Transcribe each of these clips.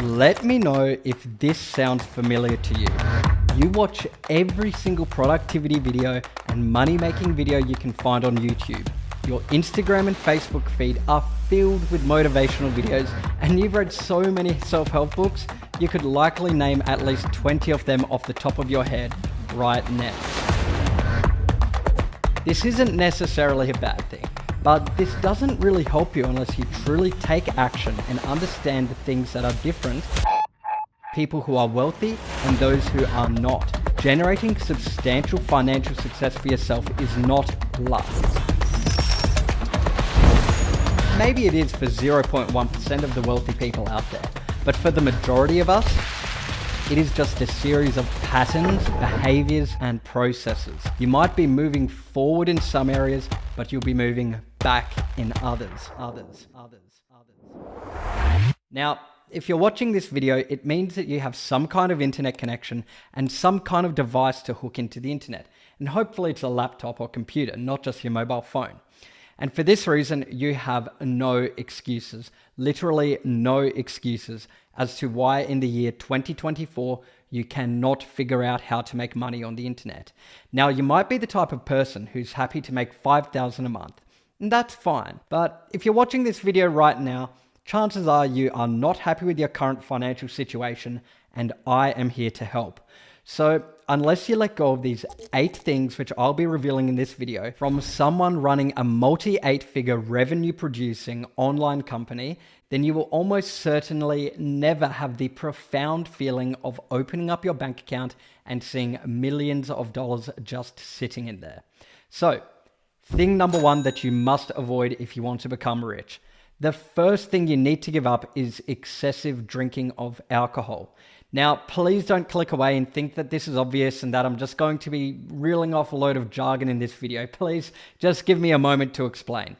Let me know if this sounds familiar to you. You watch every single productivity video and money-making video you can find on YouTube. Your Instagram and Facebook feed are filled with motivational videos, and you've read so many self-help books, you could likely name at least 20 of them off the top of your head right now. This isn't necessarily a bad thing, but this doesn't really help you unless you truly take action and understand the things that are different. People who are wealthy and those who are not. Generating substantial financial success for yourself is not luck. Maybe it is for 0.1% of the wealthy people out there, but for the majority of us, it is just a series of patterns, behaviors, and processes. You might be moving forward in some areas, but you'll be moving back in others. Now, if you're watching this video, it means that you have some kind of internet connection and some kind of device to hook into the internet. And hopefully it's a laptop or computer, not just your mobile phone. And for this reason, you have no excuses, literally no excuses as to why in the year 2024, you cannot figure out how to make money on the internet. Now, you might be the type of person who's happy to make $5,000 a month, and that's fine. But if you're watching this video right now, chances are you are not happy with your current financial situation, and I am here to help. So unless you let go of these 8 things, which I'll be revealing in this video, from someone running a multi-8-figure revenue producing online company, then you will almost certainly never have the profound feeling of opening up your bank account and seeing millions of dollars just sitting in there. So thing number 1 that you must avoid if you want to become rich. The first thing you need to give up is excessive drinking of alcohol. Now, please don't click away and think that this is obvious and that I'm just going to be reeling off a load of jargon in this video. Please just give me a moment to explain.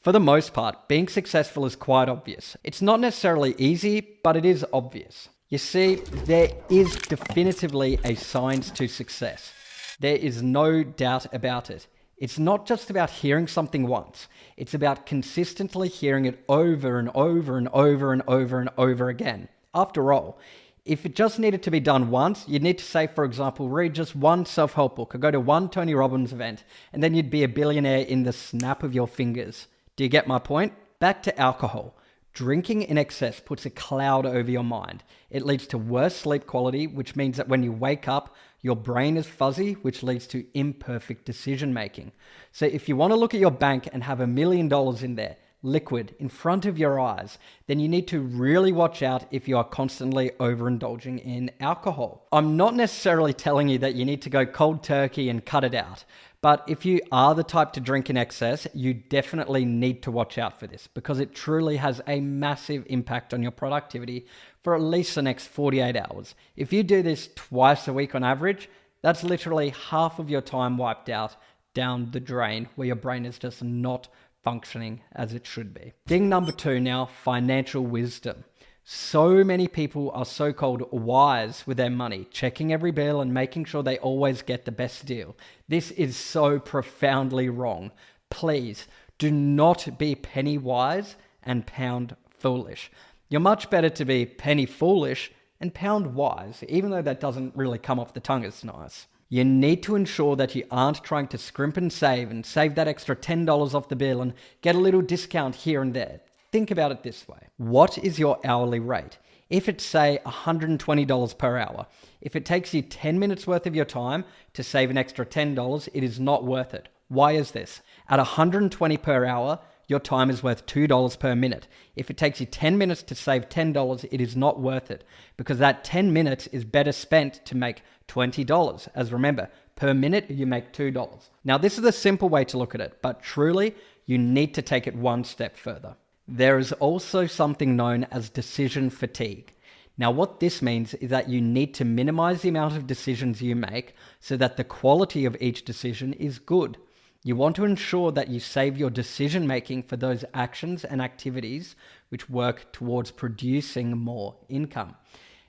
For the most part, being successful is quite obvious. It's not necessarily easy, but it is obvious. You see, there is definitively a science to success. There is no doubt about it. It's not just about hearing something once. It's about consistently hearing it over and over and over and over and over again. After all, if it just needed to be done once, you'd need to say, for example, read just one self-help book or go to one Tony Robbins event, and then you'd be a billionaire in the snap of your fingers. Do you get my point? Back to alcohol. Drinking in excess puts a cloud over your mind. It leads to worse sleep quality, which means that when you wake up, your brain is fuzzy, which leads to imperfect decision making. So if you want to look at your bank and have $1 million in there, liquid, in front of your eyes, then you need to really watch out if you are constantly overindulging in alcohol. I'm not necessarily telling you that you need to go cold turkey and cut it out, but if you are the type to drink in excess, you definitely need to watch out for this because it truly has a massive impact on your productivity for at least the next 48 hours. If you do this twice a week on average, that's literally half of your time wiped out down the drain where your brain is just not functioning as it should be. Thing number 2 now, financial wisdom. So many people are so-called wise with their money, checking every bill and making sure they always get the best deal. This is so profoundly wrong. Please do not be penny wise and pound foolish. You're much better to be penny foolish and pound wise, even though that doesn't really come off the tongue as nice. You need to ensure that you aren't trying to scrimp and save that extra $10 off the bill and get a little discount here and there. Think about it this way. What is your hourly rate? If it's, say, $120 per hour, if it takes you 10 minutes worth of your time to save an extra $10, it is not worth it. Why is this? At $120 per hour, your time is worth $2 per minute. If it takes you 10 minutes to save $10, it is not worth it because that 10 minutes is better spent to make $20. As remember, per minute, you make $2. Now, this is a simple way to look at it, but truly, you need to take it one step further. There is also something known as decision fatigue. Now, what this means is that you need to minimize the amount of decisions you make so that the quality of each decision is good. You want to ensure that you save your decision making for those actions and activities which work towards producing more income.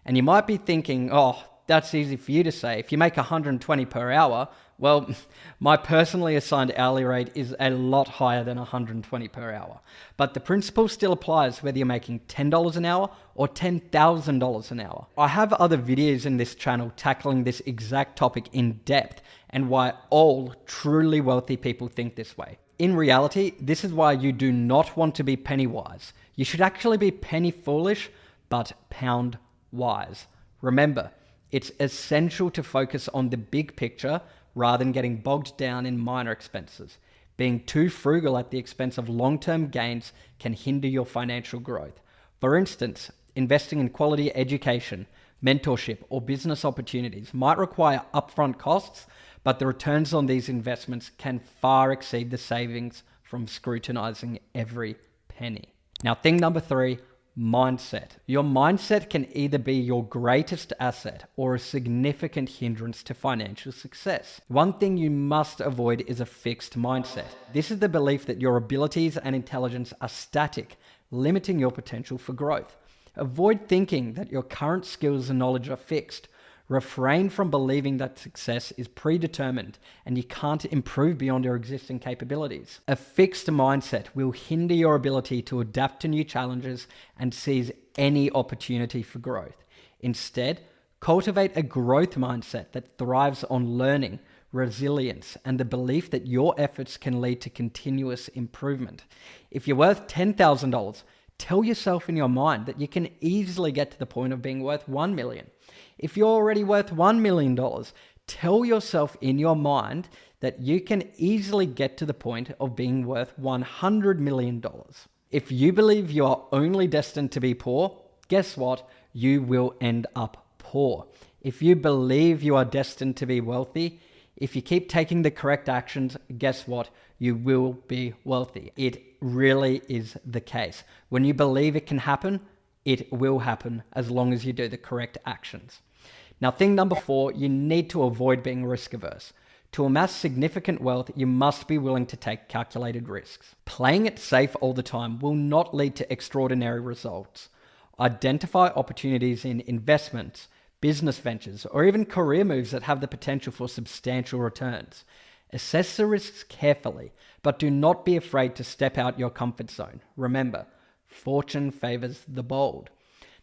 And you might be thinking, oh, that's easy for you to say. If you make 120 per hour, well, my personally assigned hourly rate is a lot higher than 120 per hour. But the principle still applies whether you're making $10 an hour or $10,000 an hour. I have other videos in this channel tackling this exact topic in depth and why all truly wealthy people think this way. In reality, this is why you do not want to be penny wise. You should actually be penny foolish, but pound wise. Remember, it's essential to focus on the big picture rather than getting bogged down in minor expenses. Being too frugal at the expense of long-term gains can hinder your financial growth. For instance, investing in quality education, mentorship, or business opportunities might require upfront costs, but the returns on these investments can far exceed the savings from scrutinizing every penny. Now, thing number 3, mindset. Your mindset can either be your greatest asset or a significant hindrance to financial success. One thing you must avoid is a fixed mindset. This is the belief that your abilities and intelligence are static, limiting your potential for growth. Avoid thinking that your current skills and knowledge are fixed. Refrain from believing that success is predetermined and you can't improve beyond your existing capabilities. A fixed mindset will hinder your ability to adapt to new challenges and seize any opportunity for growth. Instead, cultivate a growth mindset that thrives on learning, resilience, and the belief that your efforts can lead to continuous improvement. If you're worth $10,000, tell yourself in your mind that you can easily get to the point of being worth $1 million. If you're already worth $1 million, tell yourself in your mind that you can easily get to the point of being worth $100 million. If you believe you are only destined to be poor, guess what? You will end up poor. If you believe you are destined to be wealthy, if you keep taking the correct actions, guess what? You will be wealthy. It really is the case. When you believe it can happen, it will happen as long as you do the correct actions. Now, thing number 4, you need to avoid being risk averse. To amass significant wealth, you must be willing to take calculated risks. Playing it safe all the time will not lead to extraordinary results. Identify opportunities in investments, business ventures, or even career moves that have the potential for substantial returns. Assess the risks carefully, but do not be afraid to step out your comfort zone. Remember, fortune favors the bold.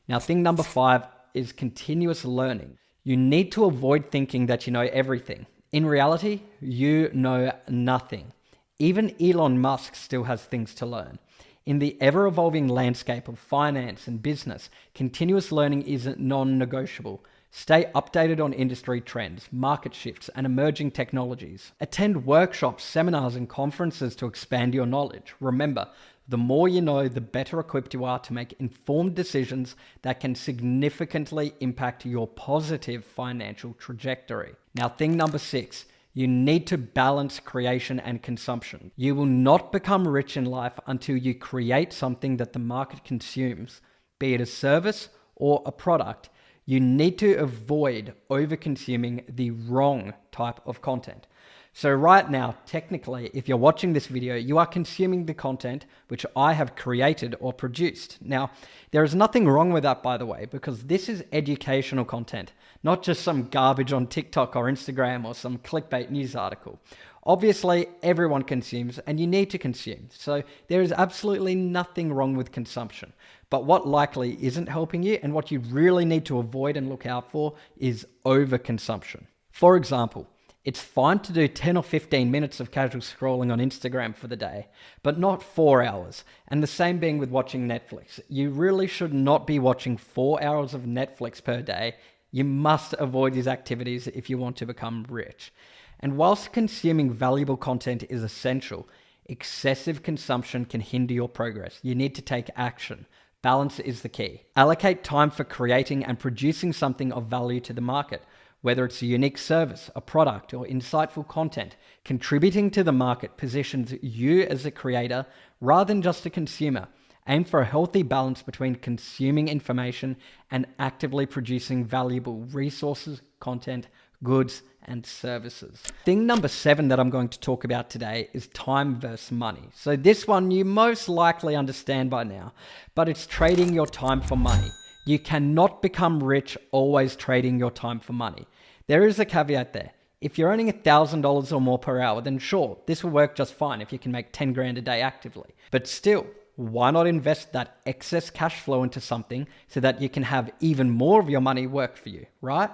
Now, thing number 5 is continuous learning. You need to avoid thinking that you know everything. In reality, you know nothing. Even Elon Musk still has things to learn. In the ever-evolving landscape of finance and business, continuous learning is non-negotiable. Stay updated on industry trends, market shifts, and emerging technologies. Attend workshops, seminars, and conferences to expand your knowledge. Remember, the more you know, the better equipped you are to make informed decisions that can significantly impact your positive financial trajectory. Now, thing number 6, you need to balance creation and consumption. You will not become rich in life until you create something that the market consumes, be it a service or a product. You need to avoid over-consuming the wrong type of content. So right now, technically, if you're watching this video, you are consuming the content which I have created or produced. Now, there is nothing wrong with that, by the way, because this is educational content, not just some garbage on TikTok or Instagram or some clickbait news article. Obviously, everyone consumes and you need to consume. So there is absolutely nothing wrong with consumption. But what likely isn't helping you and what you really need to avoid and look out for is overconsumption. For example, it's fine to do 10 or 15 minutes of casual scrolling on Instagram for the day, but not 4 hours. And the same being with watching Netflix. You really should not be watching 4 hours of Netflix per day. You must avoid these activities if you want to become rich. And whilst consuming valuable content is essential, excessive consumption can hinder your progress. You need to take action. Balance is the key. Allocate time for creating and producing something of value to the market. Whether it's a unique service, a product, or insightful content, contributing to the market positions you as a creator rather than just a consumer. Aim for a healthy balance between consuming information and actively producing valuable resources, content, goods, and services. Thing number 7 that I'm going to talk about today is time versus money. So this one you most likely understand by now, but it's trading your time for money. You cannot become rich always trading your time for money. There is a caveat there. If you're earning $1,000 or more per hour, then sure, this will work just fine if you can make 10 grand a day actively. But still, why not invest that excess cash flow into something so that you can have even more of your money work for you, right?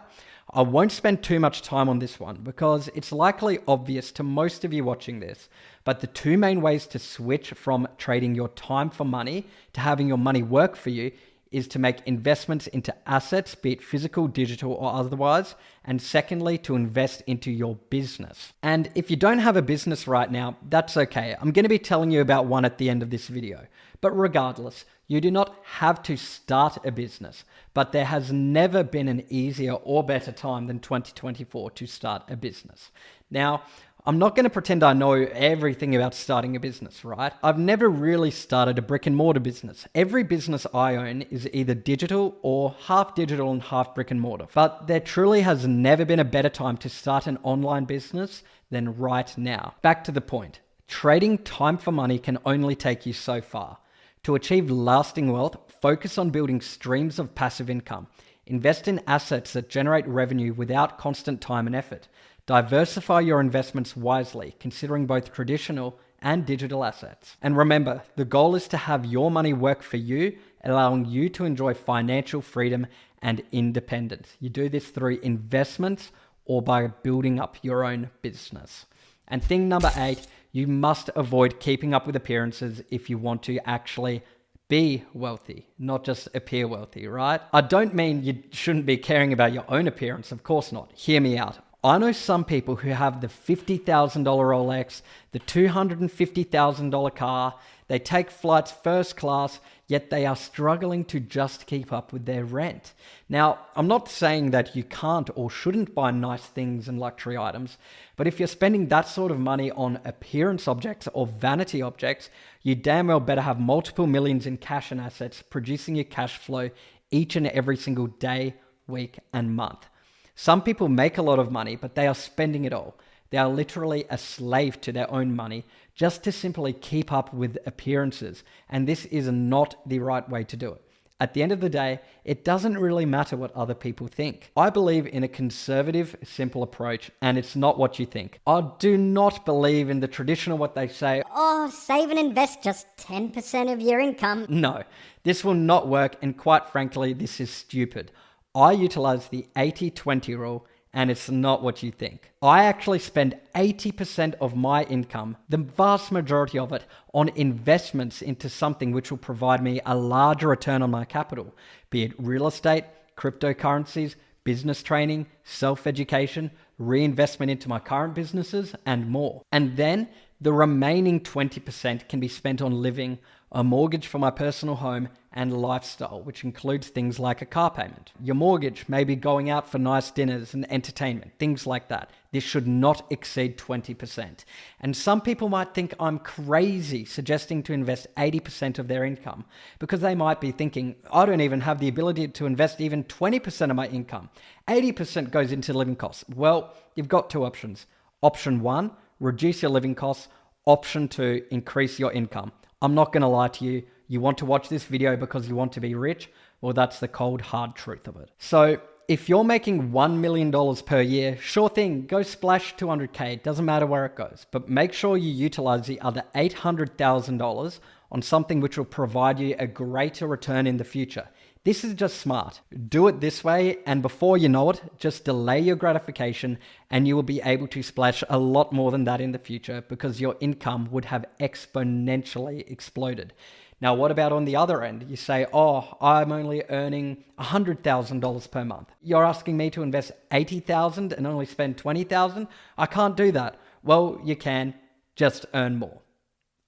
I won't spend too much time on this one because it's likely obvious to most of you watching this, but the two main ways to switch from trading your time for money to having your money work for you is to make investments into assets, be it physical, digital, or otherwise, and secondly, to invest into your business. And if you don't have a business right now, that's okay. I'm going to be telling you about one at the end of this video. But regardless, you do not have to start a business, but there has never been an easier or better time than 2024 to start a business. Now, I'm not going to pretend I know everything about starting a business, right? I've never really started a brick and mortar business. Every business I own is either digital or half digital and half brick and mortar. But there truly has never been a better time to start an online business than right now. Back to the point. Trading time for money can only take you so far. To achieve lasting wealth, focus on building streams of passive income. Invest in assets that generate revenue without constant time and effort. Diversify your investments wisely, considering both traditional and digital assets. And remember, the goal is to have your money work for you, allowing you to enjoy financial freedom and independence. You do this through investments or by building up your own business. And thing number 8, you must avoid keeping up with appearances if you want to actually be wealthy, not just appear wealthy, right? I don't mean you shouldn't be caring about your own appearance, of course not. Hear me out. I know some people who have the $50,000 Rolex, the $250,000 car, they take flights first class, yet they are struggling to just keep up with their rent. Now, I'm not saying that you can't or shouldn't buy nice things and luxury items, but if you're spending that sort of money on appearance objects or vanity objects, you damn well better have multiple millions in cash and assets producing your cash flow each and every single day, week, and month. Some people make a lot of money, but they are spending it all. They are literally a slave to their own money just to simply keep up with appearances. And this is not the right way to do it. At the end of the day, it doesn't really matter what other people think. I believe in a conservative, simple approach, and it's not what you think. I do not believe in the traditional what they say, oh, save and invest just 10% of your income. No, this will not work, and quite frankly, this is stupid. I utilize the 80-20 rule, and it's not what you think. I actually spend 80% of my income, the vast majority of it, on investments into something which will provide me a larger return on my capital, be it real estate, cryptocurrencies, business training, self-education, reinvestment into my current businesses, and more. And then the remaining 20% can be spent on living, a mortgage for my personal home, and lifestyle, which includes things like a car payment. Your mortgage may be going out for nice dinners and entertainment, things like that. This should not exceed 20%. And some people might think I'm crazy suggesting to invest 80% of their income because they might be thinking, I don't even have the ability to invest even 20% of my income. 80% goes into living costs. Well, you've got two options. Option 1, reduce your living costs. Option 2, increase your income. I'm not going to lie to you. You want to watch this video because you want to be rich? Well, that's the cold, hard truth of it. So if you're making $1 million per year, sure thing, go splash 200K. It doesn't matter where it goes. But make sure you utilize the other $800,000 on something which will provide you a greater return in the future. This is just smart. Do it this way, and before you know it, just delay your gratification and you will be able to splash a lot more than that in the future because your income would have exponentially exploded. Now, what about on the other end? You say, oh, I'm only earning $100,000 per month. You're asking me to invest $80,000 and only spend $20,000? I can't do that. Well, you can, just earn more.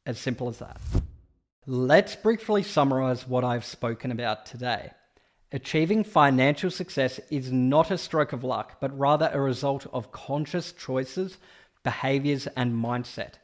As simple as that. Let's briefly summarize what I've spoken about today. Achieving financial success is not a stroke of luck, but rather a result of conscious choices, behaviors, and mindset.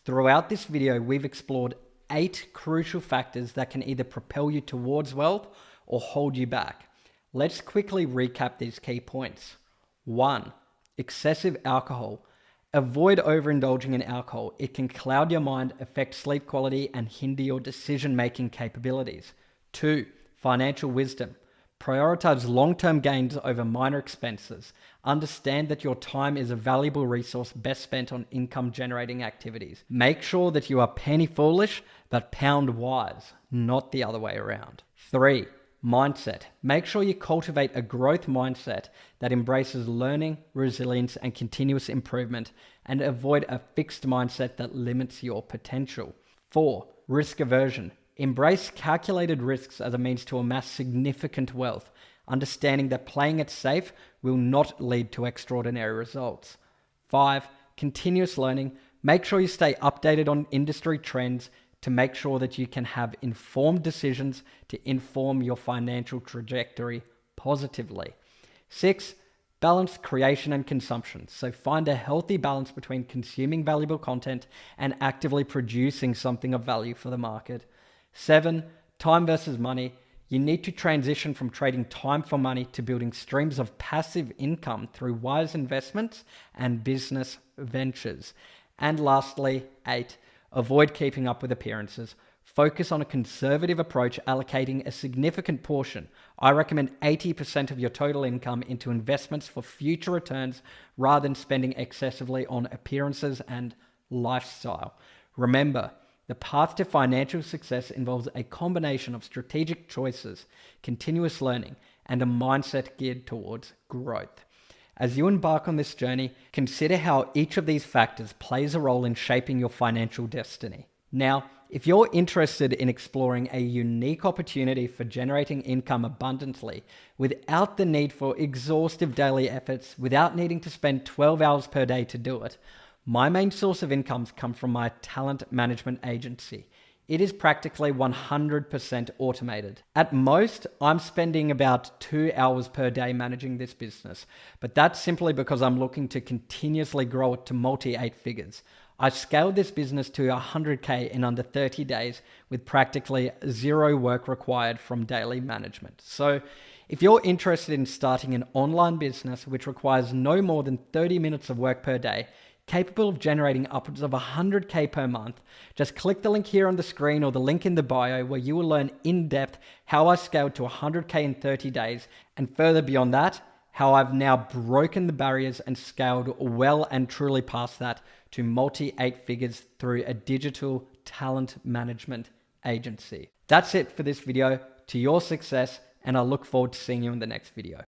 Throughout this video, we've explored 8 crucial factors that can either propel you towards wealth or hold you back. Let's quickly recap these key points. 1. Excessive alcohol. Avoid overindulging in alcohol. It can cloud your mind, affect sleep quality, and hinder your decision-making capabilities. 2. Financial wisdom. Prioritize long-term gains over minor expenses. Understand that your time is a valuable resource best spent on income-generating activities. Make sure that you are penny foolish, but pound wise, not the other way around. 3. Mindset. Make sure you cultivate a growth mindset that embraces learning, resilience, and continuous improvement, and avoid a fixed mindset that limits your potential. 4. Risk aversion. Embrace calculated risks as a means to amass significant wealth, understanding that playing it safe will not lead to extraordinary results. 5. Continuous learning. Make sure you stay updated on industry trends to make sure that you can have informed decisions to inform your financial trajectory positively. 6. Balance creation and consumption. So find a healthy balance between consuming valuable content and actively producing something of value for the market. 7. Time versus money. You need to transition from trading time for money to building streams of passive income through wise investments and business ventures. And lastly, 8. Avoid keeping up with appearances. Focus on a conservative approach, allocating a significant portion. I recommend 80% of your total income into investments for future returns rather than spending excessively on appearances and lifestyle. Remember, the path to financial success involves a combination of strategic choices, continuous learning, and a mindset geared towards growth. As you embark on this journey, consider how each of these factors plays a role in shaping your financial destiny. Now, if you're interested in exploring a unique opportunity for generating income abundantly without the need for exhaustive daily efforts, without needing to spend 12 hours per day to do it, my main source of incomes come from my talent management agency. It is practically 100% automated. At most, I'm spending about 2 hours per day managing this business, but that's simply because I'm looking to continuously grow it to multi-8 figures. I scaled this business to 100K in under 30 days with practically zero work required from daily management. So if you're interested in starting an online business which requires no more than 30 minutes of work per day, capable of generating upwards of 100K per month, just click the link here on the screen or the link in the bio where you will learn in depth how I scaled to 100K in 30 days, and further beyond that, how I've now broken the barriers and scaled well and truly past that to multi-8 figures through a digital talent management agency. That's it for this video. To your success, and I look forward to seeing you in the next video.